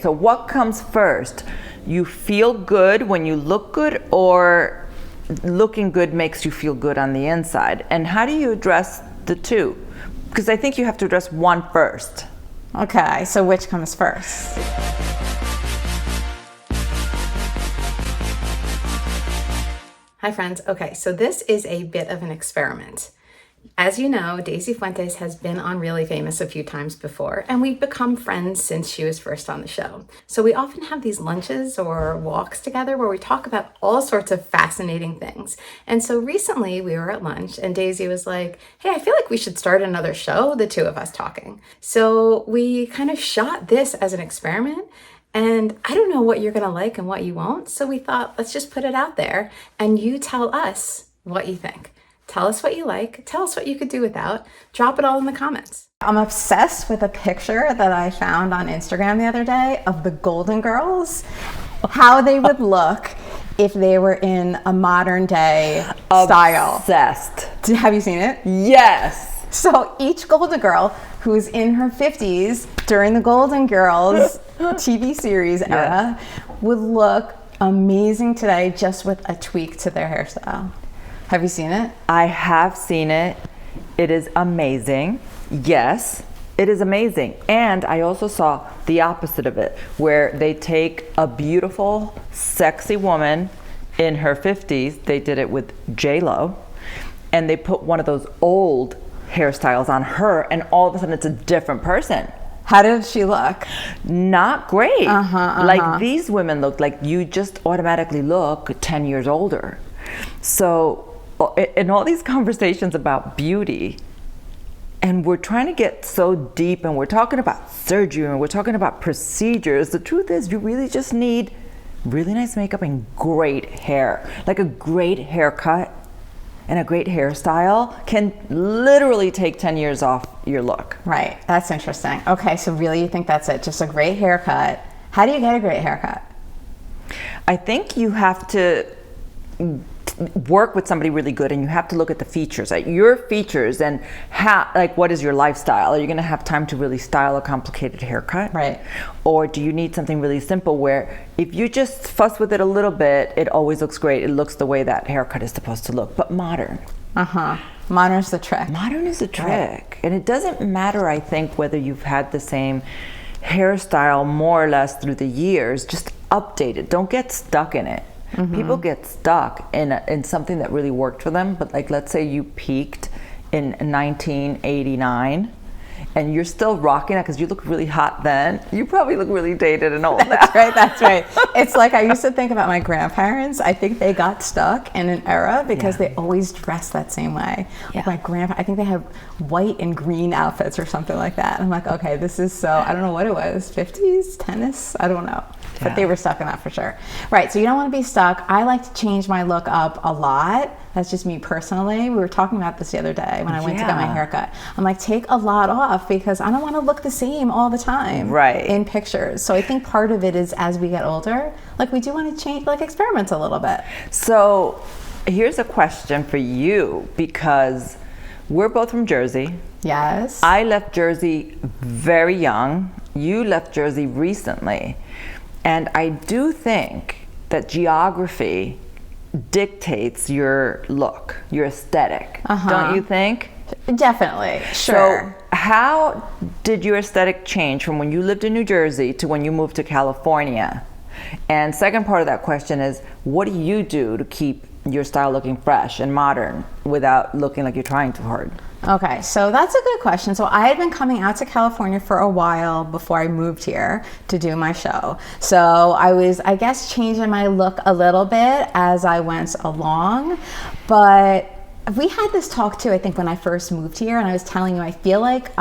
So what comes first? You feel good when you look good, or looking good makes you feel good on the inside? And how do you address the two? Because I think you have to address one first. Okay, so which comes first? Hi friends. Okay, so this is a bit of an experiment. As you know, Daisy Fuentes has been on Really Famous a few times before, and we've become friends since she was first on the show. So we often have these lunches or walks together where we talk about all sorts of fascinating things. And so recently we were at lunch and Daisy was like, hey, I feel like we should start another show, the two of us talking. So we kind of shot this as an experiment. And I don't know what you're going to like and what you won't. So we thought, let's just put it out there and you tell us what you think. Tell us what you like. Tell us what you could do without. Drop it all in the comments. I'm obsessed with a picture that I found on Instagram the other day of the Golden Girls, how they would look if they were in a modern day style. Obsessed. Have you seen it? Yes. So each Golden Girl who's in her 50s during the Golden Girls TV series era would look amazing today just with a tweak to their hairstyle. Have you seen it? I have seen it. It is amazing. Yes, it is amazing. And I also saw the opposite of it, where they take a beautiful, sexy woman in her 50s. They did it with J-Lo, and they put one of those old hairstyles on her, and all of a sudden it's a different person. How did she look? Not great. Like these women look like you just automatically look 10 years older. So in all these conversations about beauty, and we're trying to get so deep, and we're talking about surgery, and we're talking about procedures, the truth is you really just need really nice makeup and great hair. Like a great haircut and a great hairstyle can literally take 10 years off your look. Right, that's interesting. Okay, so really you think that's it, just a great haircut. How do you get a great haircut? I think you have to work with somebody really good, and you have to look at the features, like your features, and how, like, what is your lifestyle? Are you going to have time to really style a complicated haircut? Right. Or do you need something really simple where if you just fuss with it a little bit, it always looks great. It looks the way that haircut is supposed to look, but modern. Modern's the trick. Modern is the trick. Right. And it doesn't matter, I think, whether you've had the same hairstyle more or less through the years. Just update it. Don't get stuck in it. People get stuck in something that really worked for them, but like, let's say you peaked in 1989 and you're still rocking it because you look really hot then, you probably look really dated and old. That's right, that's right. It's like I used to think about my grandparents. I think they got stuck in an era because they always dressed that same way. Like my grandpa, I think they had white and green outfits or something like that. And I'm like, okay, this is so, I don't know what it was, 50s, tennis, I don't know. But they were stuck in that for sure. Right, so you don't want to be stuck. I like to change my look up a lot. That's just me personally. We were talking about this the other day when I went to get my haircut. I'm like, take a lot off because I don't want to look the same all the time in pictures. So I think part of it is as we get older, like we do want to change, like experiment a little bit. So here's a question for you, because we're both from Jersey. Yes. I left Jersey very young. You left Jersey recently. And I do think that geography dictates your look, your aesthetic. Don't you think? Definitely, sure. So how did your aesthetic change from when you lived in New Jersey to when you moved to California? And second part of that question is, what do you do to keep your style looking fresh and modern without looking like you're trying too hard? Okay, so that's a good question. So I had been coming out to California for a while before I moved here to do my show. So I was, I guess, changing my look a little bit as I went along. But we had this talk too, I think, when I first moved here, and I was telling you, I feel like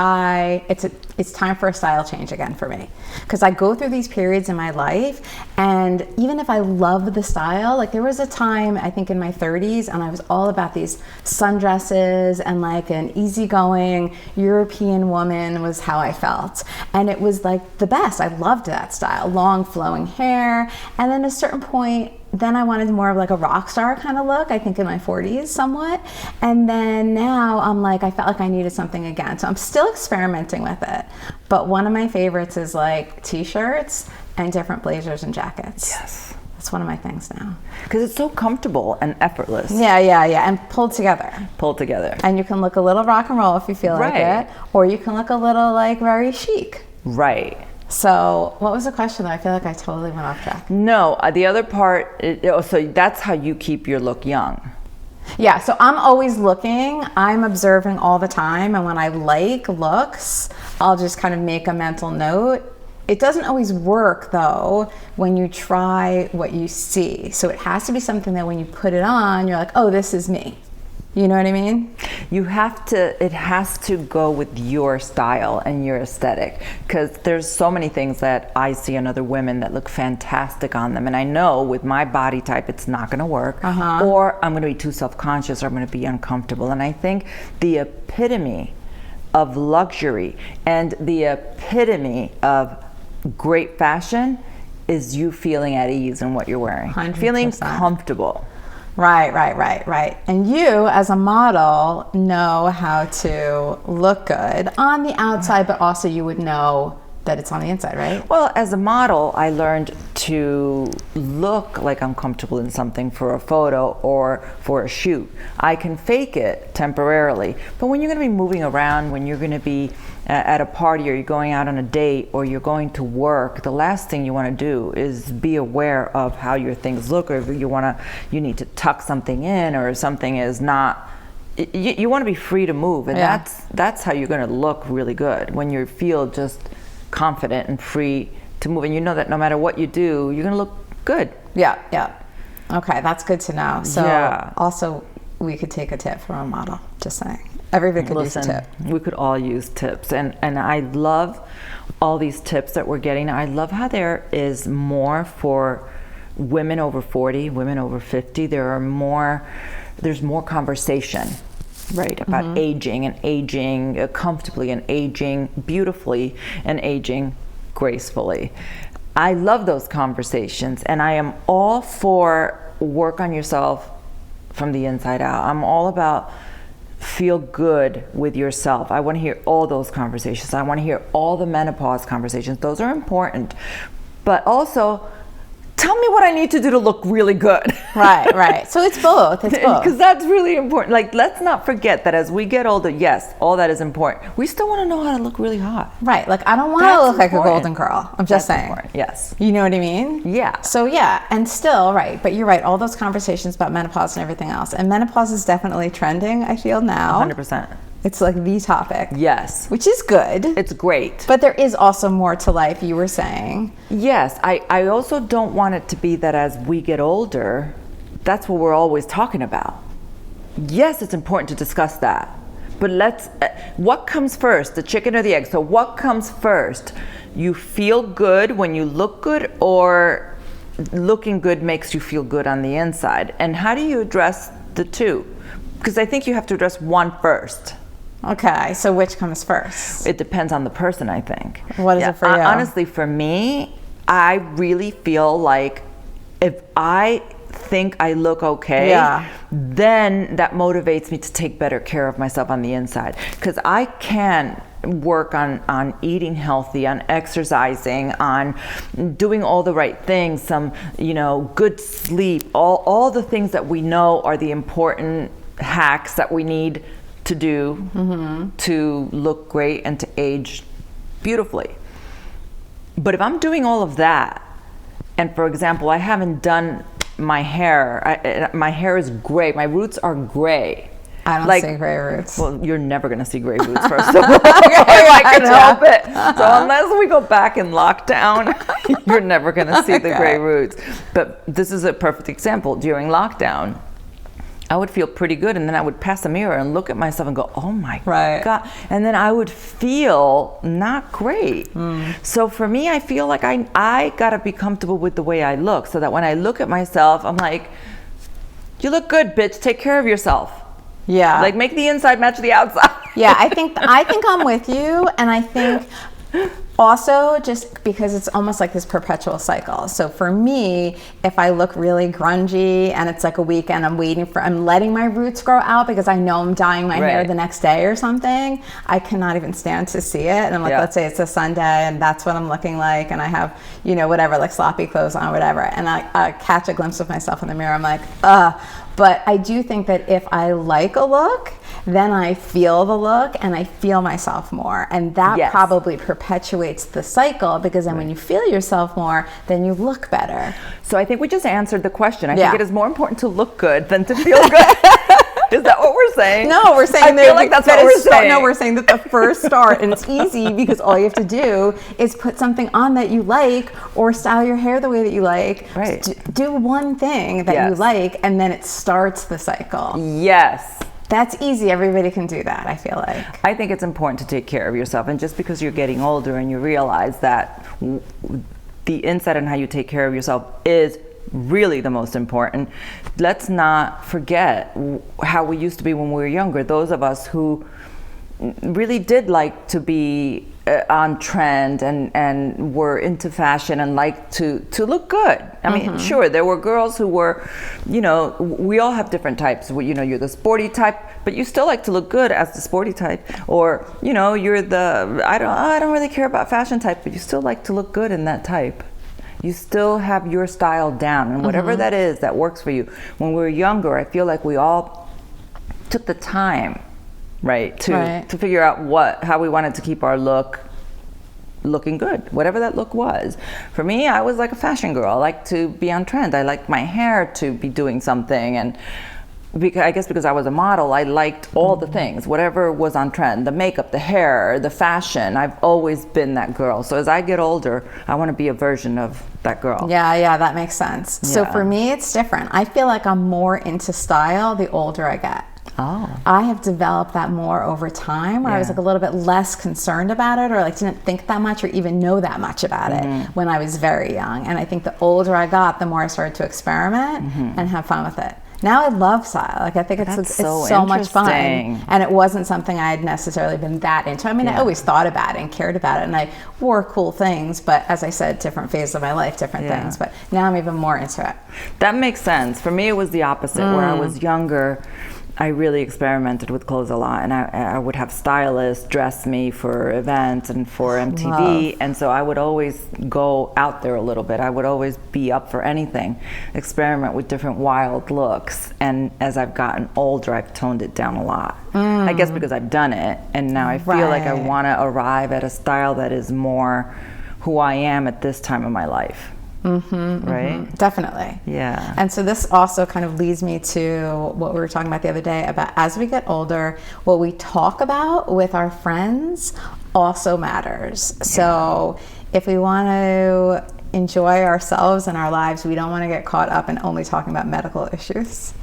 it's time for a style change again for me. Because I go through these periods in my life, and even if I love the style, like there was a time, I think in my 30s, and I was all about these sundresses and like an easygoing European woman was how I felt. And it was like the best. I loved that style, long flowing hair. And then at a certain point, then I wanted more of like a rock star kind of look, I think in my 40s somewhat. And then now I'm like, I felt like I needed something again. So I'm still experimenting with it. But one of my favorites is like t-shirts and different blazers and jackets. Yes. That's one of my things now. Because it's so comfortable and effortless. Yeah, and pulled together. And you can look a little rock and roll if you feel like it, or you can look a little like very chic. Right. So what was the question? I feel like I totally went off track. No, the other part, so that's how you keep your look young. Yeah, so I'm always looking, I'm observing all the time, and when I like looks, I'll just kind of make a mental note. It doesn't always work though when you try what you see. So it has to be something that when you put it on, you're like, oh, this is me. You know what I mean? It has to go with your style and your aesthetic, because there's so many things that I see in other women that look fantastic on them. And I know with my body type, it's not gonna work, or I'm gonna be too self-conscious, or I'm gonna be uncomfortable. And I think the epitome of luxury and the epitome of great fashion is you feeling at ease in what you're wearing, 100%. Feeling comfortable. Right. And you, as a model, know how to look good on the outside, but also you would know that it's on the inside, right? Well, as a model, I learned to look like I'm comfortable in something for a photo or for a shoot. I can fake it temporarily, but when you're going to be moving around, when you're going to be at a party, or you're going out on a date, or you're going to work, the last thing you want to do is be aware of how your things look, or if you need to tuck something in, or something is not. You want to be free to move, and that's how you're going to look really good, when you feel just confident and free to move, and you know that no matter what you do, you're going to look good. Yeah. Okay, that's good to know. So also, we could take a tip from a model. Just saying, everybody could use a tip. We could all use tips, and I love all these tips that we're getting. I love how there is more for women over 40, women over 50. There's more conversation, right, about aging, and aging comfortably, and aging beautifully, and aging gracefully. I love those conversations, and I am all for work on yourself from the inside out. I'm all about feel good with yourself. I want to hear all those conversations. I want to hear all the menopause conversations. Those are important. But also, tell me what I need to do to look really good. Right. So it's both. Because that's really important. Like, let's not forget that as we get older, yes, all that is important. We still want to know how to look really hot. Right. Like, I don't want to look like a golden girl. I'm just saying. Important. Yes. You know what I mean? Yeah. So and still, right. But you're right. All those conversations about menopause and everything else. And menopause is definitely trending, I feel now. 100%. It's like the topic. Yes. Which is good. It's great. But there is also more to life, you were saying. Yes. I also don't want it to be that as we get older, that's what we're always talking about. Yes, it's important to discuss that. But what comes first, the chicken or the egg? So what comes first? You feel good when you look good, or looking good makes you feel good on the inside? And how do you address the two? Because I think you have to address one first. Okay, so which comes first? It depends on the person, I think. What is it for you? Honestly, for me, I really feel like if I think I look okay, then that motivates me to take better care of myself on the inside. Because I can work on eating healthy, on exercising, on doing all the right things, some good sleep, all the things that we know are the important hacks that we need to do to look great and to age beautifully. But if I'm doing all of that, and for example, I haven't done my hair, my hair is gray, my roots are gray. I don't see gray roots. Well, you're never going to see gray roots, first of all. I can help it. So unless we go back in lockdown, you're never going to see the gray roots. But this is a perfect example. During lockdown, I would feel pretty good, and then I would pass a mirror and look at myself and go, oh my God. And then I would feel not great. So for me, I feel like I gotta be comfortable with the way I look, so that when I look at myself, I'm like, you look good, bitch, take care of yourself. Yeah. Like, make the inside match the outside. Yeah, I think I'm with you, and I think Also, just because it's almost like this perpetual cycle. So for me, if I look really grungy and it's like a weekend, I'm letting my roots grow out because I know I'm dyeing my hair the next day or something, I cannot even stand to see it. And I'm like, let's say it's a Sunday and that's what I'm looking like, and I have, you know, whatever, like sloppy clothes on, whatever, and I catch a glimpse of myself in the mirror, I'm like, ugh. But I do think that if I like a look, then I feel the look and I feel myself more. And that probably perpetuates the cycle, because then when you feel yourself more, then you look better. So I think we just answered the question. I think it is more important to look good than to feel good. Is that what we're saying? No, we're saying I feel like that's what we're saying. No, we're saying that the first start, and it's easy because all you have to do is put something on that you like, or style your hair the way that you like. Right. Do one thing that you like, and then it starts the cycle. Yes. That's easy. Everybody can do that, I feel like. I think it's important to take care of yourself. And just because you're getting older and you realize that the insight on how you take care of yourself is really the most important, let's not forget how we used to be when we were younger. Those of us who really did like to be on trend and were into fashion and liked to look good. I mean, sure, there were girls who were, you know, we all have different types. You know, you're the sporty type, but you still like to look good as the sporty type. Or, you know, you're the, I don't really care about fashion type, but you still like to look good in that type. You still have your style down, and whatever that is that works for you. When we were younger, I feel like we all took the time, to figure out how we wanted to keep our look looking good, whatever that look was. For me, I was like a fashion girl. I liked to be on trend. I liked my hair to be doing something, and because I was a model, I liked all the things, whatever was on trend, the makeup, the hair, the fashion. I've always been that girl. So as I get older, I want to be a version of that girl. Yeah, that makes sense. So for me, it's different. I feel like I'm more into style the older I get. Oh. I have developed that more over time, where I was like a little bit less concerned about it, or like didn't think that much or even know that much about it when I was very young. And I think the older I got, the more I started to experiment and have fun with it. Now I love style. Like I think it's so much fun, and it wasn't something I had necessarily been that into. I mean, I always thought about it and cared about it, and I wore cool things. But as I said, different phases of my life, different things. But now I'm even more into it. That makes sense. For me, it was the opposite. When I was younger, I really experimented with clothes a lot, and I would have stylists dress me for events and for MTV, and so I would always go out there a little bit. I would always be up for anything, experiment with different wild looks, and as I've gotten older, I've toned it down a lot. I guess because I've done it, and now I feel like I want to arrive at a style that is more who I am at this time of my life. Right? Definitely. Yeah. And so this also kind of leads me to what we were talking about the other day about as we get older, what we talk about with our friends also matters. Yeah. So if we want to enjoy ourselves and our lives, we don't want to get caught up in only talking about medical issues.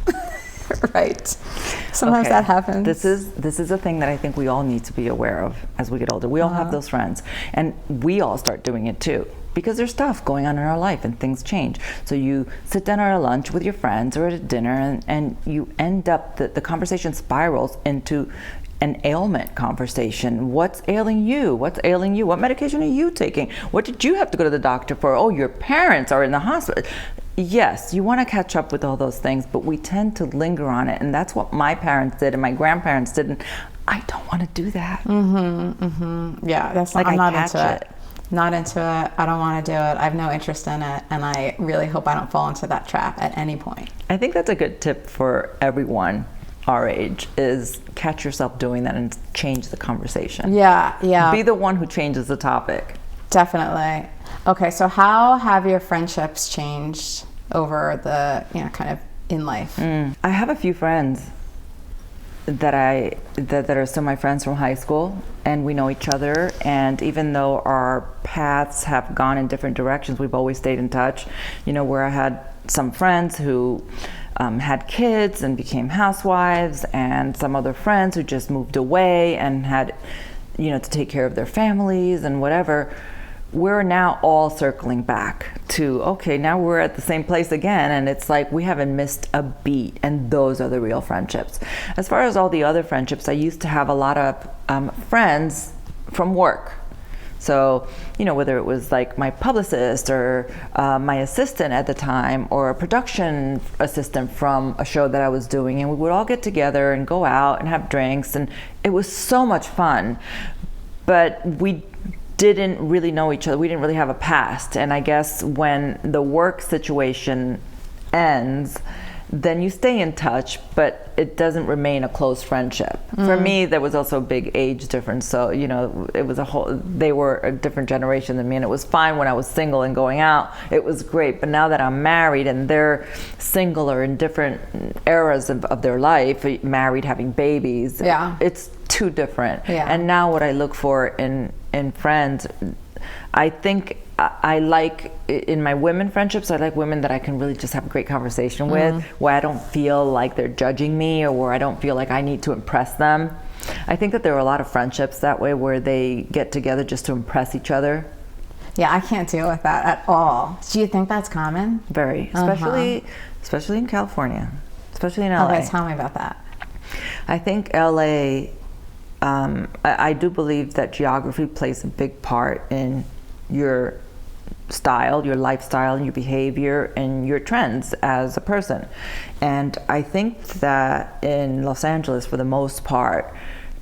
Right. Sometimes that happens. This is a thing that I think we all need to be aware of as we get older. We all have those friends, and we all start doing it too, because there's stuff going on in our life and things change. So you sit down at a lunch with your friends or at a dinner, and you end up, the conversation spirals into an ailment conversation. What's ailing you? What's ailing you? What medication are you taking? What did you have to go to the doctor for? Oh, your parents are in the hospital. Yes, you want to catch up with all those things, but we tend to linger on it, and that's what my parents did and my grandparents did, and I don't want to do that. Yeah, that's like I'm not catch into it. Not into it. I don't want to do it. I have no interest in it, and I really hope I don't fall into that trap at any point. I think that's a good tip for everyone our age, is catch yourself doing that and change the conversation. Yeah. Be the one who changes the topic. Definitely. Okay, so how have your friendships changed over the, kind of in life? I have a few friends that are still my friends from high school, and we know each other, and even though our paths have gone in different directions, we've always stayed in touch. Where I had some friends who had kids and became housewives, and some other friends who just moved away and had to take care of their families and whatever. We're now all circling back to, okay, now we're at the same place again, and it's like we haven't missed a beat, and those are the real friendships. As far as all the other friendships, I used to have a lot of friends from work. So, whether it was like my publicist or my assistant at the time, or a production assistant from a show that I was doing, and we would all get together and go out and have drinks, and it was so much fun. But we didn't really know each other. We didn't really have a past. And I guess when the work situation ends, then you stay in touch, but it doesn't remain a close friendship. For me, there was also a big age difference. So, it was they were a different generation than me, and it was fine when I was single and going out. It was great. But now that I'm married and they're single or in different eras of their life, married, having babies, it's too different. Yeah. And now what I look for in friends, I think I like, in my women friendships, I like women that I can really just have a great conversation with, where I don't feel like they're judging me, or where I don't feel like I need to impress them. I think that there are a lot of friendships that way, where they get together just to impress each other. Yeah, I can't deal with that at all. Do you think that's common? Very, especially in California, especially in LA. Okay, tell me about that. I think LA, I do believe that geography plays a big part in your style, your lifestyle, your behavior, and your trends as a person. And I think that in Los Angeles, for the most part,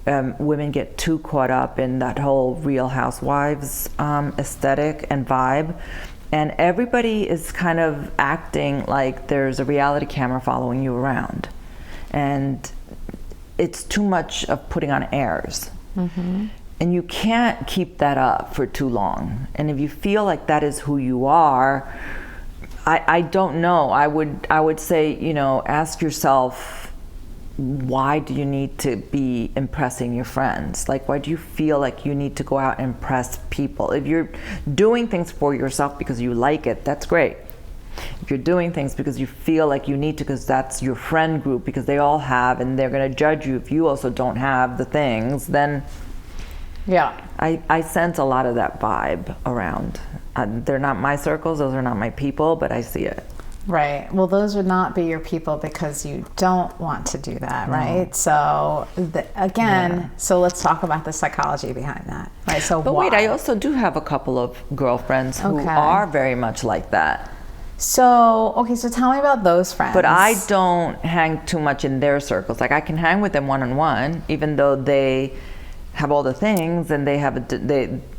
women get too caught up in that whole Real Housewives aesthetic and vibe. And everybody is kind of acting like there's a reality camera following you around. And it's too much of putting on airs. And you can't keep that up for too long. And if you feel like that is who you are, I don't know. I would say, ask yourself, why do you need to be impressing your friends? Like, why do you feel like you need to go out and impress people? If you're doing things for yourself because you like it, that's great. If you're doing things because you feel like you need to, because that's your friend group, because they all have, and they're going to judge you if you also don't have the things, then I sense a lot of that vibe around. They're not my circles, those are not my people, but I see it. Right. Well, those would not be your people because you don't want to do that, right? So so let's talk about the psychology behind that, right? So but wait, I also do have a couple of girlfriends who are very much like that. So tell me about those friends. But I don't hang too much in their circles. Like, I can hang with them one-on-one, even though they have all the things, and they have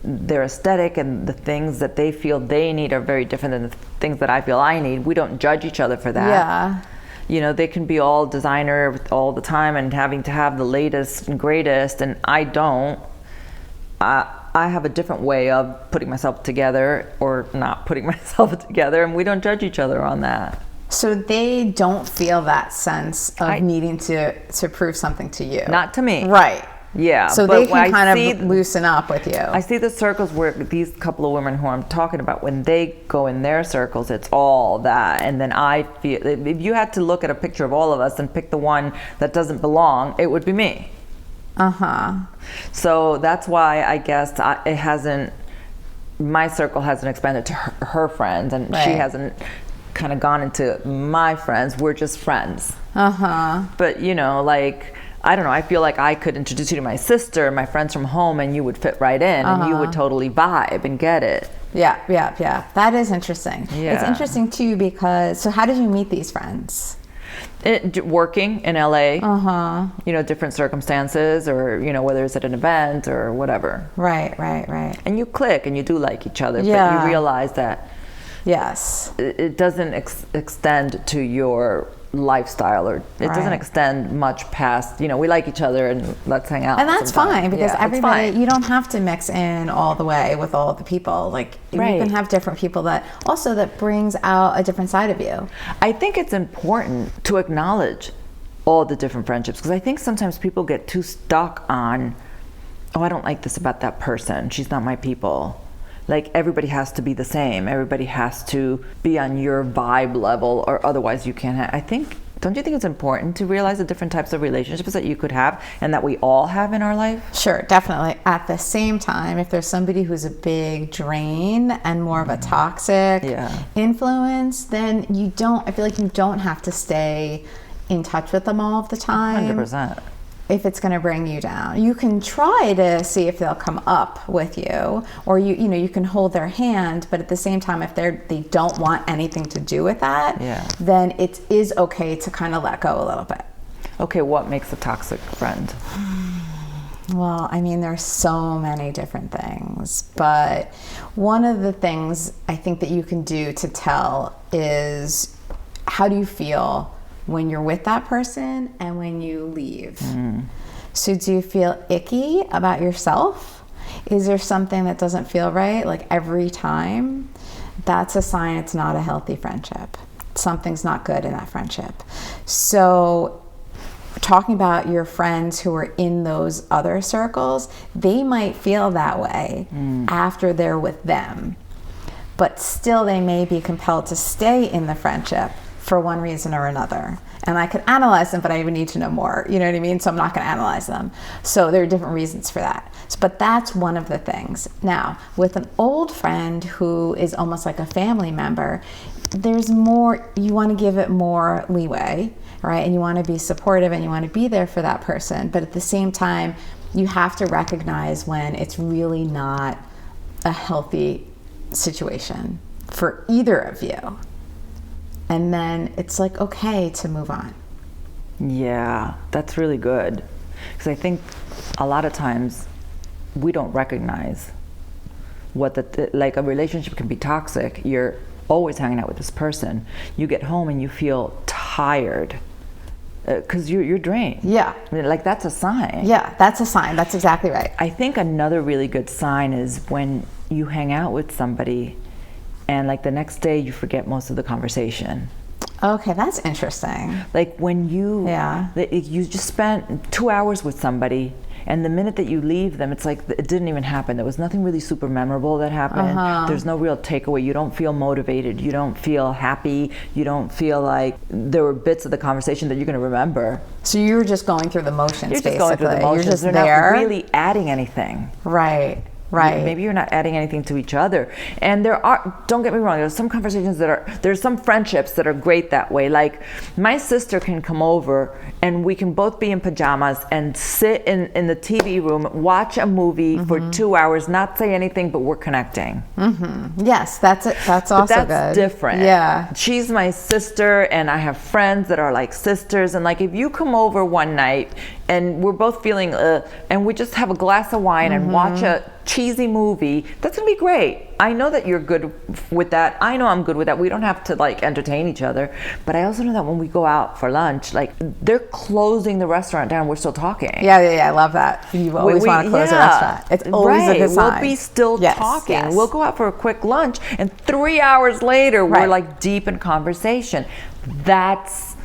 their aesthetic, and the things that they feel they need are very different than the things that I feel I need. We don't judge each other for that. Yeah. They can be all designer all the time and having to have the latest and greatest, and I don't. I have a different way of putting myself together or not putting myself together, and we don't judge each other on that. So they don't feel that sense of needing to prove something to you. Not to me. Right. Yeah. So they can kind of loosen up with you. I see the circles where these couple of women who I'm talking about, when they go in their circles, it's all that. And then I feel, if you had to look at a picture of all of us and pick the one that doesn't belong, it would be me. So that's why I guess my circle hasn't expanded to her friends, and she hasn't kind of gone into my friends. We're just friends. But I don't know, I feel like I could introduce you to my sister and my friends from home, and you would fit right in, and you would totally vibe and get it. Yeah. That is interesting. Yeah. It's interesting too, because, so how did you meet these friends? Working in LA, different circumstances, or, whether it's at an event or whatever. Right. And you click and you do like each other, but you realize that it doesn't extend to your lifestyle, or it doesn't extend much past, we like each other and let's hang out. And that's fine, because everybody, you don't have to mix in all the way with all the people. Like, you can have different people that brings out a different side of you. I think it's important to acknowledge all the different friendships, because I think sometimes people get too stuck on, I don't like this about that person, she's not my people. Like, everybody has to be the same. Everybody has to be on your vibe level, or otherwise you can't don't you think it's important to realize the different types of relationships that you could have and that we all have in our life? Sure, definitely. At the same time, if there's somebody who's a big drain and more of a toxic influence, then I feel like you don't have to stay in touch with them all of the time. 100%. if it's going to bring you down. You can try to see if they'll come up with you, or you can hold their hand, but at the same time, if they don't want anything to do with that, then it is okay to kind of let go a little bit. Okay, what makes a toxic friend? Well, I mean, there's so many different things, but one of the things I think that you can do to tell is, how do you feel when you're with that person and when you leave? So do you feel icky about yourself? Is there something that doesn't feel right, like every time? That's a sign it's not a healthy friendship. Something's not good in that friendship. So talking about your friends who are in those other circles, they might feel that way after they're with them, but still they may be compelled to stay in the friendship for one reason or another. And I could analyze them, but I would need to know more, you know what I mean? So I'm not going to analyze them. So there are different reasons for that. But that's one of the things. Now, with an old friend who is almost like a family member, there's more, you want to give it more leeway, right? And you want to be supportive and you want to be there for that person. But at the same time, you have to recognize when it's really not a healthy situation for either of you. And then it's like, okay to move on. Yeah, that's really good. Because I think a lot of times we don't recognize what like a relationship can be toxic. You're always hanging out with this person. You get home and you feel tired because you're drained. Yeah. I mean, like, that's a sign. Yeah, that's a sign. That's exactly right. I think another really good sign is when you hang out with somebody and like the next day you forget most of the conversation. Okay, that's interesting. Like when you just spent 2 hours with somebody, and the minute that you leave them, it's like it didn't even happen. There was nothing really super memorable that happened. There's no real takeaway. You don't feel motivated. You don't feel happy. You don't feel like there were bits of the conversation that you're going to remember. So you were just going through the motions, You're just going through the motions. You're just They're there. not really adding anything. Right. Right. Maybe you're not adding anything to each other. And there are, don't get me wrong, there's some conversations there's some friendships that are great that way. Like my sister can come over and we can both be in pajamas and sit in the TV room, watch a movie for 2 hours, not say anything, but we're connecting. Yes, that's it. That's also good. That's different. Yeah. She's my sister and I have friends that are like sisters. And like if you come over one night and we're both feeling and we just have a glass of wine and watch a cheesy movie, that's gonna be great. I know that you're good with that. I know I'm good with that. We don't have to like entertain each other. But I also know that when we go out for lunch, like they're closing the restaurant down, we're still talking. Yeah, I love that. You always want to close a restaurant. It's always a good sign. We'll be still talking. Yes. We'll go out for a quick lunch and 3 hours later we're like deep in conversation. That's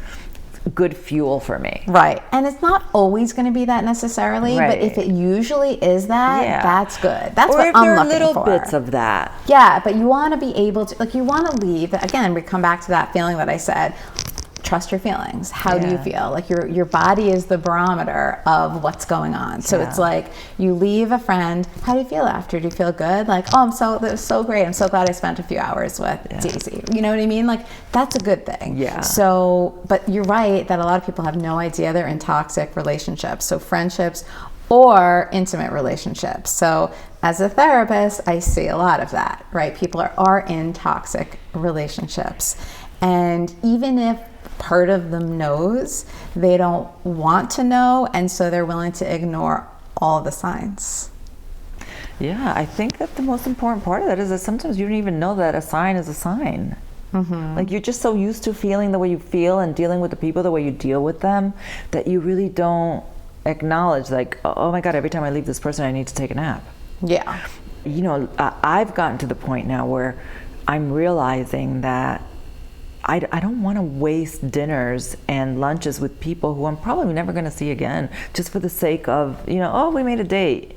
good fuel for me. Right. And it's not always going to be that necessarily, but if it usually is that, that's good. That's what I'm looking for. Or if there are little bits of that. Yeah, but you want to be able to, like, you want to leave. Again, we come back to that feeling that I said. Trust your feelings. How do you feel? Like your body is the barometer of what's going on. So it's like you leave a friend. How do you feel after? Do you feel good? Like, oh, that was so great. I'm so glad I spent a few hours with Daisy. You know what I mean? Like that's a good thing. Yeah. So, but you're right that a lot of people have no idea they're in toxic relationships. So friendships or intimate relationships. So as a therapist, I see a lot of that, right? People are in toxic relationships. And even if part of them knows, they don't want to know, and so they're willing to ignore all the signs. Yeah, I think that the most important part of that is that sometimes you don't even know that a sign is a sign. Like you're just so used to feeling the way you feel and dealing with the people the way you deal with them that you really don't acknowledge, like, oh my God, every time I leave this person I need to take a nap. Yeah. You know, I've gotten to the point now where I'm realizing that I don't want to waste dinners and lunches with people who I'm probably never going to see again just for the sake of, you know, oh, we made a date.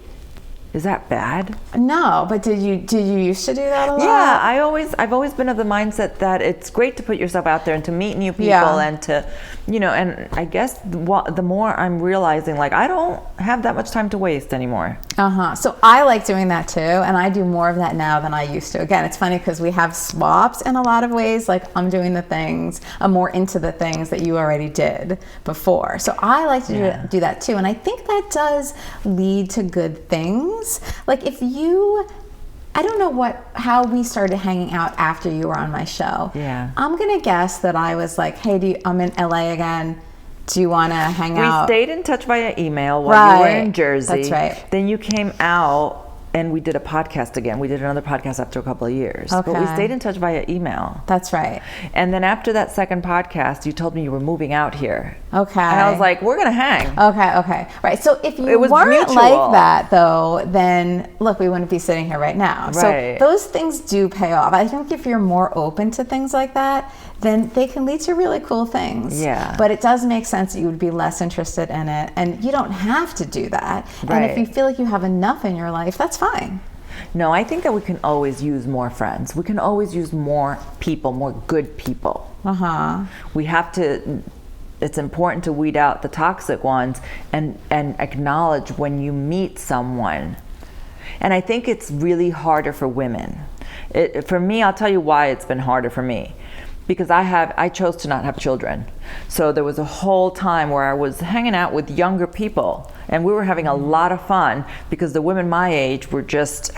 Is that bad? No, but did you used to do that a lot? Yeah, I've always been of the mindset that it's great to put yourself out there and to meet new people and to, and I guess the more I'm realizing, like, I don't have that much time to waste anymore. So I like doing that too, and I do more of that now than I used to. Again, it's funny because we have swaps in a lot of ways. Like, I'm doing I'm more into the things that you already did before. So I like to do that too, and I think that does lead to good things. Like, I don't know how we started hanging out after you were on my show. Yeah. I'm gonna guess that I was like, hey, I'm in LA again. Do you want to hang out? We stayed in touch via email while you were in Jersey. That's right. Then you came out and we did a podcast again. We did another podcast after a couple of years. Okay. But we stayed in touch via email. That's right. And then after that second podcast, you told me you were moving out here. Okay. And I was like, we're going to hang. Okay. Right. So if you weren't mutual. like that, though, then look, we wouldn't be sitting here right now. Right. So those things do pay off. I think if you're more open to things like that, then they can lead to really cool things. Yeah. But it does make sense that you would be less interested in it. And you don't have to do that. Right. And if you feel like you have enough in your life, that's fine. No, I think that we can always use more friends. We can always use more people, more good people. We have to, it's important to weed out the toxic ones and acknowledge when you meet someone. And I think it's really harder for women. For me, I'll tell you why it's been harder for me. Because I chose to not have children. So there was a whole time where I was hanging out with younger people and we were having a lot of fun because the women my age were just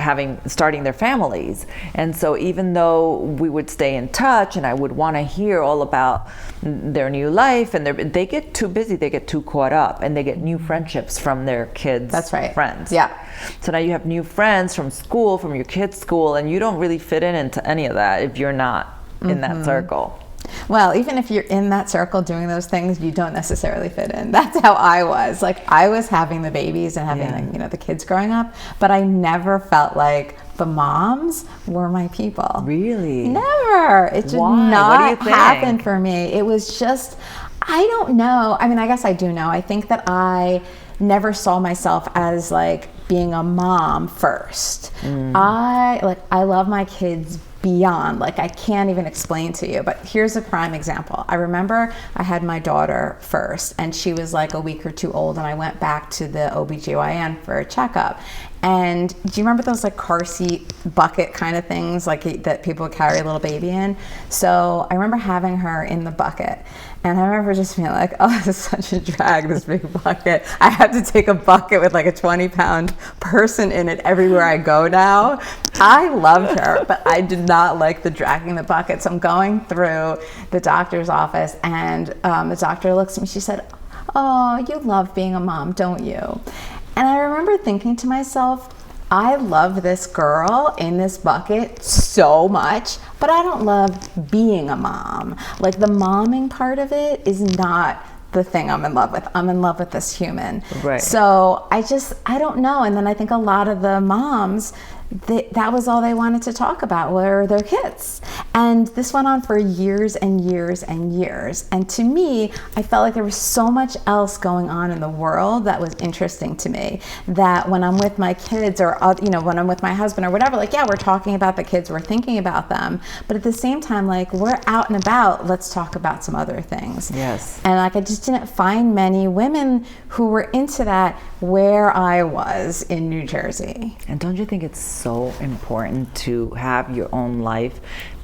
starting their families. And so even though we would stay in touch and I would want to hear all about their new life, and they get too busy, they get too caught up, and they get new friendships from their kids' friends. Yeah. So now you have new friends from school, from your kids' school, and you don't really fit into any of that if you're not in that circle. Well, even if you're in that circle doing those things, you don't necessarily fit in. That's how I was. Like, I was having the babies and having the kids growing up, but I never felt like the moms were my people. Really? Never. It did not happen for me. It was just, I don't know. I mean, I guess I do know. I think that I never saw myself as like being a mom first. I love my kids beyond, like, I can't even explain to you, but here's a prime example. I remember I had my daughter first and she was like a week or two old and I went back to the OBGYN for a checkup. And do you remember those like car seat bucket kind of things like that people carry a little baby in? So I remember having her in the bucket and I remember just being like, oh, this is such a drag, this big bucket. I have to take a bucket with like a 20-pound person in it everywhere I go now. I loved her, but I did not like the dragging the bucket. So I'm going through the doctor's office and the doctor looks at me, she said, oh, you love being a mom, don't you? And I remember thinking to myself, I love this girl in this bucket so much, but I don't love being a mom. Like, the momming part of it is not the thing I'm in love with. I'm in love with this human. Right. So I don't know. And then I think a lot of the moms, that was all they wanted to talk about were their kids. And this went on for years and years and years. And to me, I felt like there was so much else going on in the world that was interesting to me, that when I'm with my kids or, when I'm with my husband or whatever, like, yeah, we're talking about the kids, we're thinking about them. But at the same time, like, we're out and about, let's talk about some other things. Yes. And like, I just didn't find many women who were into that where I was in New Jersey. And don't you think it's so important to have your own life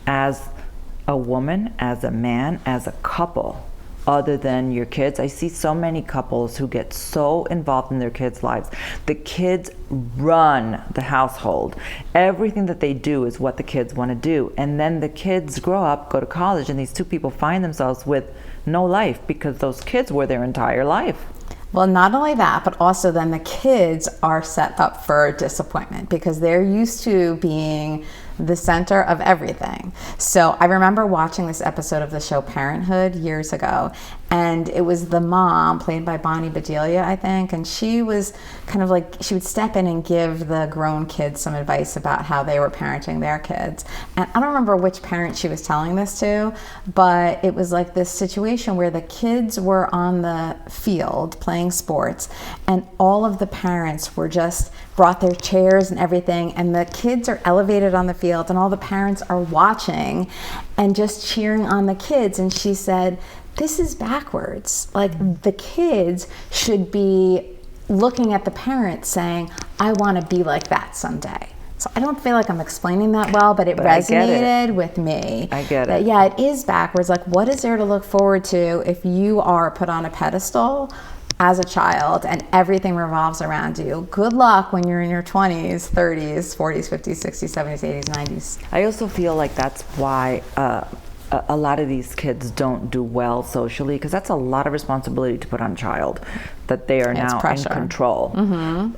as a woman, as a man, as a couple, other than your kids? I see so many couples who get so involved in their kids' lives. The kids run the household. Everything that they do is what the kids want to do. And then the kids grow up, go to college, and these two people find themselves with no life because those kids were their entire life. Well, not only that, but also then the kids are set up for disappointment because they're used to being the center of everything. So I remember watching this episode of the show Parenthood years ago, and it was the mom played by Bonnie Bedelia, I think, and she was kind of like, she would step in and give the grown kids some advice about how they were parenting their kids. And I don't remember which parent she was telling this to, but it was like this situation where the kids were on the field playing sports and all of the parents were brought their chairs and everything, and the kids are elevated on the field and all the parents are watching and just cheering on the kids. And she said, this is backwards. Like, the kids should be looking at the parents saying, I want to be like that someday. So I don't feel like I'm explaining that well, but it resonated with me. I get it. Yeah, it is backwards. Like, what is there to look forward to if you are put on a pedestal as a child and everything revolves around you? Good luck when you're in your 20s, 30s, 40s, 50s, 60s, 70s, 80s, 90s. I also feel like that's why a lot of these kids don't do well socially, because that's a lot of responsibility to put on a child, that they are now in control.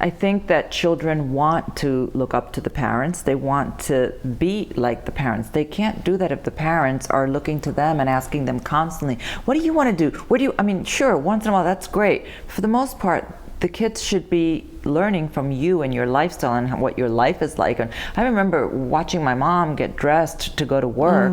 I think that children want to look up to the parents. They want to be like the parents. They can't do that if the parents are looking to them and asking them constantly, what do you want to do? What do you, I mean, sure, once in a while, that's great. For the most part, the kids should be learning from you and your lifestyle and what your life is like. And I remember watching my mom get dressed to go to work,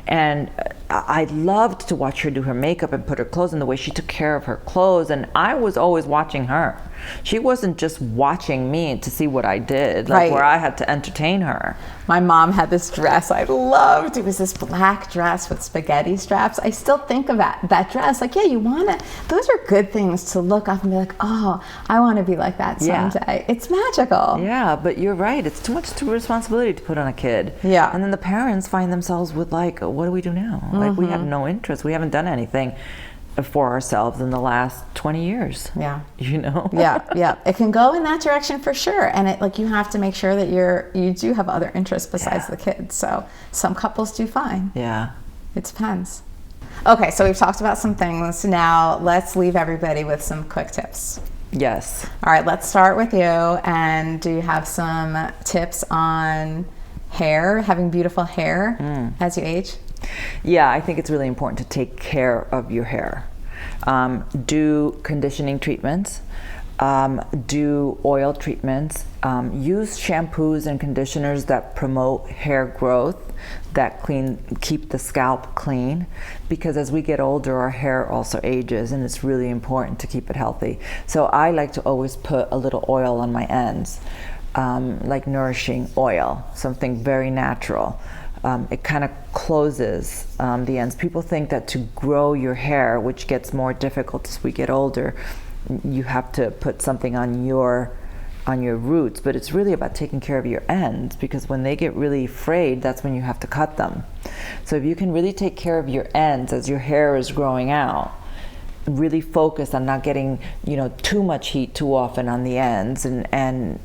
and I loved to watch her do her makeup and put her clothes in, the way she took care of her clothes. And I was always watching her. She wasn't just watching me to see what I did, like where I had to entertain her. My mom had this dress I loved. It was this black dress with spaghetti straps. I still think of that dress. Like, yeah, you want to, those are good things to look up and be like, oh, I want to be like that someday. It's magical. Yeah, but you're right. It's too much responsibility to put on a kid. Yeah. And then the parents find themselves with like, what do we do now? Like, we have no interest. We haven't done anything for ourselves in the last 20 years. Yeah. You know? Yeah. It can go in that direction for sure. And it, like, you have to make sure that you do have other interests besides the kids. So some couples do fine. Yeah. It depends. Okay, so we've talked about some things. Now let's leave everybody with some quick tips. Yes. All right, let's start with you. And do you have some tips on hair, having beautiful hair as you age? Yeah, I think it's really important to take care of your hair. Do conditioning treatments, do oil treatments, use shampoos and conditioners that promote hair growth, that keep the scalp clean, because as we get older, our hair also ages, and it's really important to keep it healthy. So I like to always put a little oil on my ends, like nourishing oil, something very natural. It kind of closes the ends. People think that to grow your hair, which gets more difficult as we get older, you have to put something on your roots, but it's really about taking care of your ends, because when they get really frayed, that's when you have to cut them. So if you can really take care of your ends as your hair is growing out, really focus on not getting, too much heat too often on the ends, and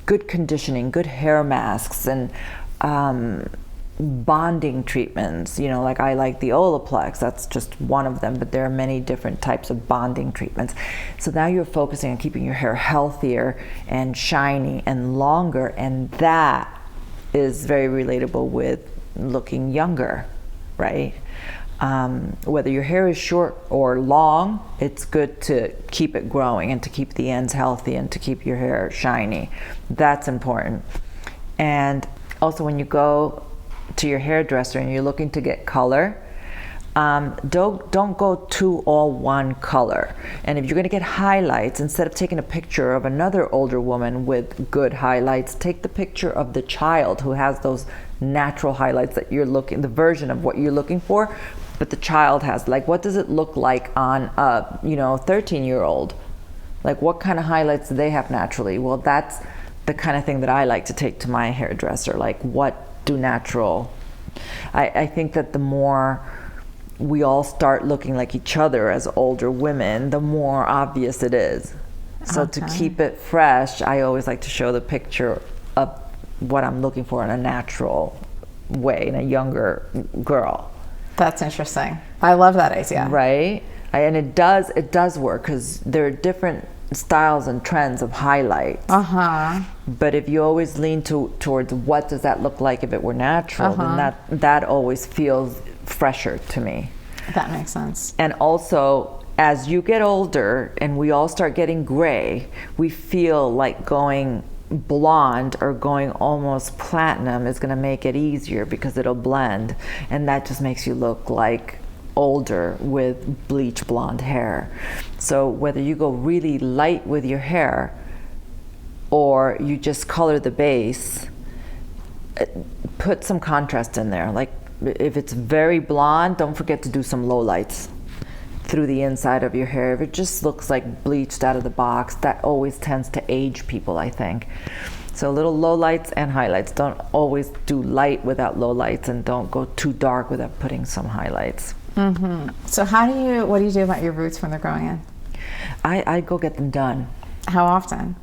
good conditioning, good hair masks, and bonding treatments, like I like the Olaplex, that's just one of them, but there are many different types of bonding treatments. So now you're focusing on keeping your hair healthier and shiny and longer, and that is very relatable with looking younger, right? Whether your hair is short or long, it's good to keep it growing and to keep the ends healthy and to keep your hair shiny. That's important. And also, when you go to your hairdresser and you're looking to get color, don't go too all one color. And if you're going to get highlights, instead of taking a picture of another older woman with good highlights, take the picture of the child who has those natural highlights that you're looking, the version of what you're looking for, but the child has. Like, what does it look like on a 13-year-old? Like, what kind of highlights do they have naturally? Well, that's the kind of thing that I like to take to my hairdresser. Like, what do natural? I think that the more we all start looking like each other as older women, the more obvious it is. So to keep it fresh, I always like to show the picture of what I'm looking for in a natural way in a younger girl. That's interesting. I love that idea. Right? And it does work, because there are different styles and trends of highlights. But if you always lean towards what does that look like if it were natural, then that always feels fresher to me. That makes sense. And also, as you get older and we all start getting gray, we feel like going blonde or going almost platinum is going to make it easier because it'll blend, and that just makes you look like older with bleach blonde hair. So whether you go really light with your hair or you just color the base, put some contrast in there. Like if it's very blonde, don't forget to do some lowlights through the inside of your hair. If it just looks like bleached out of the box, that always tends to age people, I think. So little lowlights and highlights. Don't always do light without lowlights, and don't go too dark without putting some highlights. So what do you do about your roots when they're growing in? I go get them done. How often?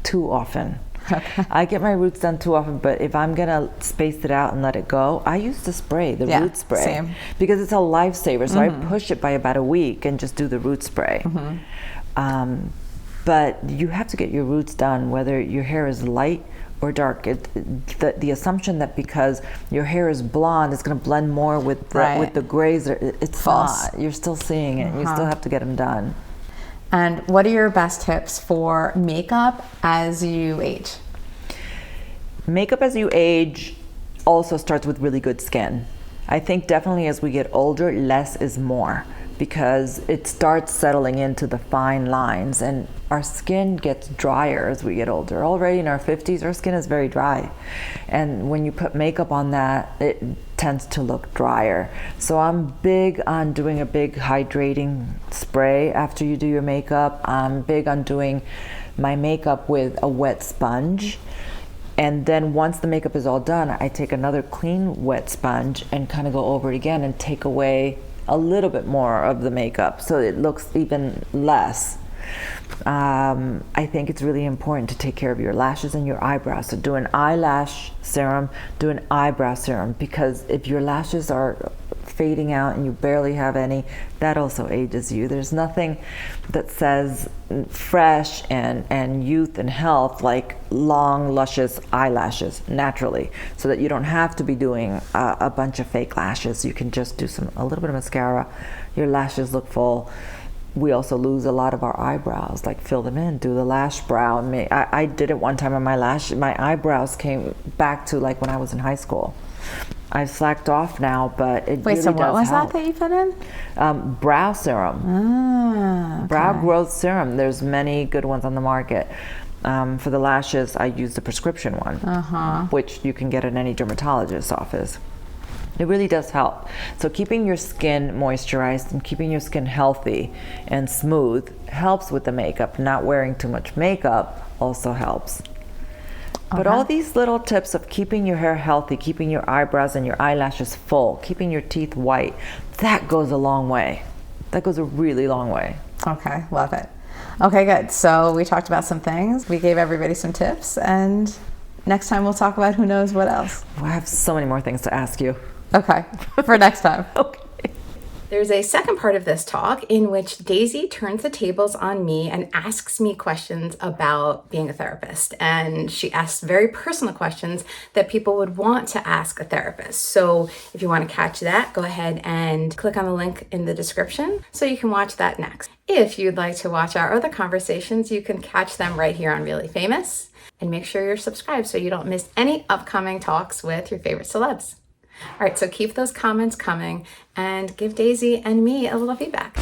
Too often. Okay. I get my roots done too often, but if I'm gonna space it out and let it go, I use the spray, the root spray, same. because it's a lifesaver. So I push it by about a week and just do the root spray. But you have to get your roots done, whether your hair is light or dark. The assumption that because your hair is blonde, it's going to blend more with the grays, it's false. not. You're still seeing it. You still have to get them done. And what are your best tips for makeup as you age? Makeup as you age also starts with really good skin. I think definitely as we get older, less is more, because it starts settling into the fine lines, and our skin gets drier as we get older. Already in our 50s, our skin is very dry. And when you put makeup on that, it tends to look drier. So I'm big on doing a big hydrating spray after you do your makeup. I'm big on doing my makeup with a wet sponge. And then once the makeup is all done, I take another clean wet sponge and kind of go over it again and take away a little bit more of the makeup so it looks even less. I think it's really important to take care of your lashes and your eyebrows. So do an eyelash serum, do an eyebrow serum, because if your lashes are fading out and you barely have any, that also ages you. There's nothing that says fresh and youth and health like long, luscious eyelashes naturally, so that you don't have to be doing a bunch of fake lashes. You can just do a little bit of mascara. Your lashes look full. We also lose a lot of our eyebrows, like fill them in, do the lash brow. I did it one time and my eyebrows came back to like when I was in high school. I've slacked off now, but it really does help. Wait, so what was that you put in? Brow serum. Okay. Brow growth serum. There's many good ones on the market. For the lashes, I use the prescription one, which you can get at any dermatologist's office. It really does help. So keeping your skin moisturized and keeping your skin healthy and smooth helps with the makeup. Not wearing too much makeup also helps. But all these little tips of keeping your hair healthy, keeping your eyebrows and your eyelashes full, keeping your teeth white, that goes a long way. That goes a really long way. Okay, love it. Okay, good. So we talked about some things. We gave everybody some tips, and next time we'll talk about who knows what else. I have so many more things to ask you. Okay, for next time. Okay. There's a second part of this talk in which Daisy turns the tables on me and asks me questions about being a therapist. And she asks very personal questions that people would want to ask a therapist. So if you want to catch that, go ahead and click on the link in the description so you can watch that next. If you'd like to watch our other conversations, you can catch them right here on Really Famous. And make sure you're subscribed so you don't miss any upcoming talks with your favorite celebs. All right, so keep those comments coming and give Daisy and me a little feedback.